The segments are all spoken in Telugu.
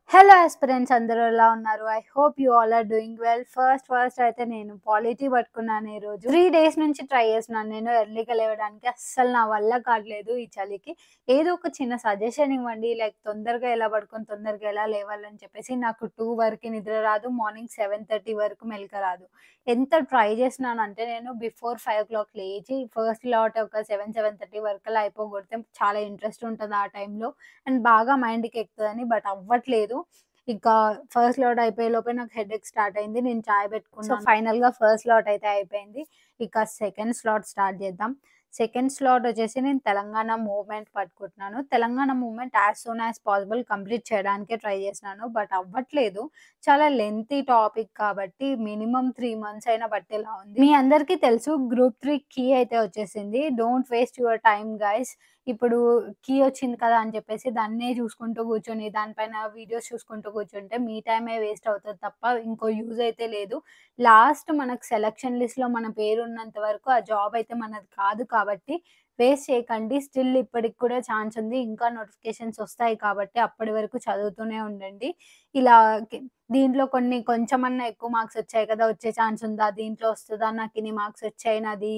హలో ఆస్పిరెంట్స్ అందరూ ఎలా ఉన్నారు? I hope you all are doing well. First అయితే నేను పాలిటీ పట్టుకున్నాను ఈరోజు. 3 డేస్ నుంచి ట్రై చేస్తున్నాను నేను ఎర్లీగా లేవడానికి. అస్సలు నా వల్ల కావట్లేదు ఈ చలికి. ఏదో ఒక చిన్న సజెషన్ ఇవ్వండి. లైక్ తొందరగా ఎలా పడుకొని తొందరగా ఎలా లేవాలని చెప్పేసి. నాకు 2 వరకి నిద్ర రాదు. మార్నింగ్ 7:30 వరకు మెలక రాదు. ఎంత ట్రై చేస్తున్నానంటే నేను బిఫోర్ 5:00 లేచి ఫస్ట్ లాట్ ఒక 7:30 వరకల్లా అయిపోగొడితే చాలా ఇంట్రెస్ట్ ఉంటది ఆ టైంలో. అండ్ బాగా మైండ్‌కి ఎక్కుతదని. బట్ అవ్వట్లేదు. ఇంకా ఫస్ట్ లాట్ అయిపోయే లోపే నాకు హెడేక్ స్టార్ట్ అయింది. నేను చాయ్ పెట్టుకున్నాను. సో, ఫైనల్‌గా ఫస్ట్ లాట్ అయితే అయిపోయింది. ఇక సెకండ్ స్లాట్ స్టార్ట్ చేద్దాం. సెకండ్ స్లాట్ వచ్చేసి నేను తెలంగాణ మూవ్‌మెంట్ పట్టుకుంటున్నాను. Telangana movement as soon as possible complete చేయడానికే ట్రై చేస్తున్నాను. బట్ అవ్వట్లేదు. చాలా లెంతీ టాపిక్ కాబట్టి మినిమమ్ 3 మంత్స్ అయినా పట్టేలా ఉంది. మీ అందరికీ తెలుసు గ్రూప్ 3 కీ అయితే వచ్చేసింది. Don't waste your time guys. ఇప్పుడు కీ వచ్చింది కదా అని చెప్పేసి దాన్నే చూసుకుంటూ కూర్చొని, దానిపైన వీడియోస్ చూసుకుంటూ కూర్చుంటే మీ టైమే వేస్ట్ అవుతది తప్ప ఇంకో యూజ్ అయితే లేదు. లాస్ట్ మనకు సెలక్షన్ లిస్ట్‌లో మన పేరున్నంత వరకు ఆ జాబ్ అయితే మనది కాదు కాబట్టి వేస్ట్ చేయకండి. స్టిల్ ఇప్పటికి కూడా ఛాన్స్ ఉంది. ఇంకా నోటిఫికేషన్స్ వస్తాయి కాబట్టి అప్పటి వరకు చదువుతూనే ఉండండి. ఇలా దీంట్లో కొన్ని కొంచెమన్నా ఎక్కువ మార్క్స్ వచ్చాయి కదా! వచ్చే ఛాన్స్ ఉందా? దీంట్లో వస్తదా? నాకిన్ని మార్క్స్ వచ్చాయి. నాది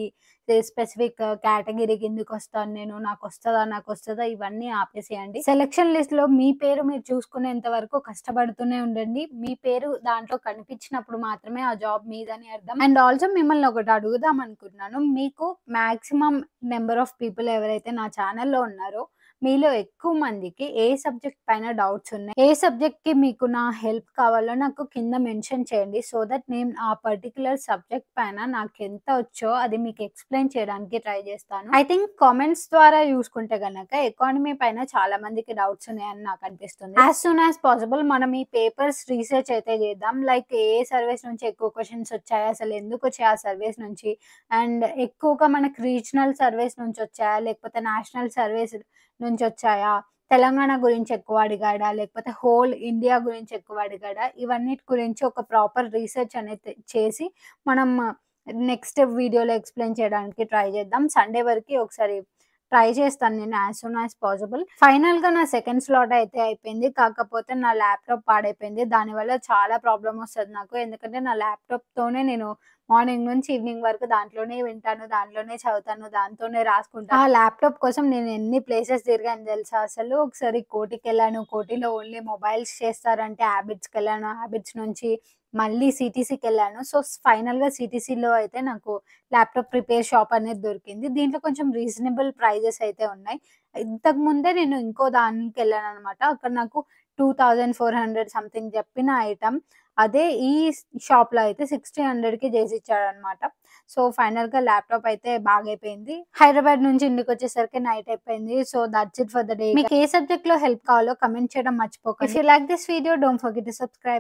స్పెసిఫిక్ కేటగిరీ కిందకొస్తాను నేను. నాకొస్తదా? ఇవన్నీ ఆపేసేయండి. సెలక్షన్ లిస్ట్‌లో మీ పేరు మీరు చూసుకునేంత వరకు కష్టపడుతూనే ఉండండి. మీ పేరు దాంట్లో కనిపించినప్పుడు మాత్రమే ఆ జాబ్ మీదని అర్థం. అండ్ ఆల్సో మిమ్మల్ని ఒకటి అడుగుదాం అనుకుంటున్నాను. మీకు మాక్సిమం నంబర్ ఆఫ్ పీపుల్ ఎవరైతే నా ఛానెల్‌లో ఉన్నారో మీలో ఎక్కువ మందికి ఏ సబ్జెక్ట్ పైన డౌట్స్ ఉన్నాయి? ఏ సబ్జెక్ట్‌కి మీకు నా హెల్ప్ కావాలో నాకు కింద మెన్షన్ చేయండి. సో దట్ నేను ఆ పర్టిక్యులర్ సబ్జెక్ట్ పైన నాకెంత వచ్చో అది మీకు ఎక్స్‌ప్లెయిన్ చేయడానికి ట్రై చేస్తాను. ఐ థింక్ కామెంట్స్ ద్వారా చూసుకుంటే గనక ఎకానమీ పైన చాలా మందికి డౌట్స్ ఉన్నాయని నాకు అనిపిస్తుంది. యాస్ సూన్ యాస్ పాసిబుల్ మనం ఈ పేపర్స్ రీసెర్చ్ అయితే చేద్దాం. లైక్ ఏ సర్వీస్ నుంచి ఎక్కువ క్వెషన్స్ వచ్చాయి? అసలు ఎందుకు వచ్చాయి ఆ సర్వీస్ నుంచి? అండ్ ఎక్కువగా మనకు రీజనల్ సర్వీస్ నుంచి వచ్చాయా? లేకపోతే నేషనల్ సర్వీస్ నుంచొచ్చాయా? తెలంగాణ గురించి ఎక్కువ అడిగాడా? లేకపోతే హోల్ ఇండియా గురించి ఎక్కువ అడిగాడా? ఇవన్నిటి గురించి ఒక ప్రాపర్ రీసెర్చ్ అనేది చేసి మనం నెక్స్ట్ వీడియోలో ఎక్స్‌ప్లెయిన్ చేయడానికి ట్రై చేద్దాం. సండే వరకి ఒకసారి ట్రై చేస్తాను నేను యాస్ సూన్ యాస్ పాసిబుల్. ఫైనల్‌గా నా సెకండ్ స్లాట్ అయితే అయిపోయింది. కాకపోతే నా ల్యాప్‌టాప్ పాడైపోయింది. దానివల్ల చాలా ప్రాబ్లమ్ వస్తది నాకు. ఎందుకంటే నా ల్యాప్‌టాప్‌తోనే నేను మార్నింగ్ నుంచి ఈవినింగ్ వరకు దాంట్లోనే వింటాను, దాంట్లోనే చదువుతాను, దాంతోనే రాసుకుంటాను. ఆ ల్యాప్‌టాప్ కోసం నేను ఎన్ని ప్లేసెస్ తిరిగాను తెలుసా అసలు. ఒకసారి కోటికెళ్ళాను. కోటిలో ఓన్లీ మొబైల్స్ చేస్తారంటే హ్యాబిట్స్‌కెళ్ళాను. హ్యాబిట్స్ నుంచి మళ్ళీ సీటీసీకెళ్ళాను. సో, ఫైనల్‌గా సీటీసీలో అయితే నాకు ల్యాప్‌టాప్ రిపేర్ షాప్ అనేది దొరికింది. దీంట్లో కొంచెం రీజనబుల్ ప్రైజెస్ అయితే ఉన్నాయి. ఇంతకు ముందే నేను ఇంకో దానికెళ్ళాననమాట. అక్కడ నాకు 2400 సంథింగ్ చెప్పిన ఐటెమ్ అదే ఈ షాప్‌లో అయితే 1600కి చేసిచ్చాడనమాట. సో, ఫైనల్‌గా ల్యాప్‌టాప్ అయితే బాగైపోయింది. హైదరాబాద్ నుంచి ఇంటికొచ్చేసరికి నైట్ అయిపోయింది. So, that's it for the day. మీకు ఏ సబ్జెక్ట్‌లో హెల్ప్ కావాలో కామెంట్ చేయడం మర్చిపోకండి. If you like this video don't forget to subscribe.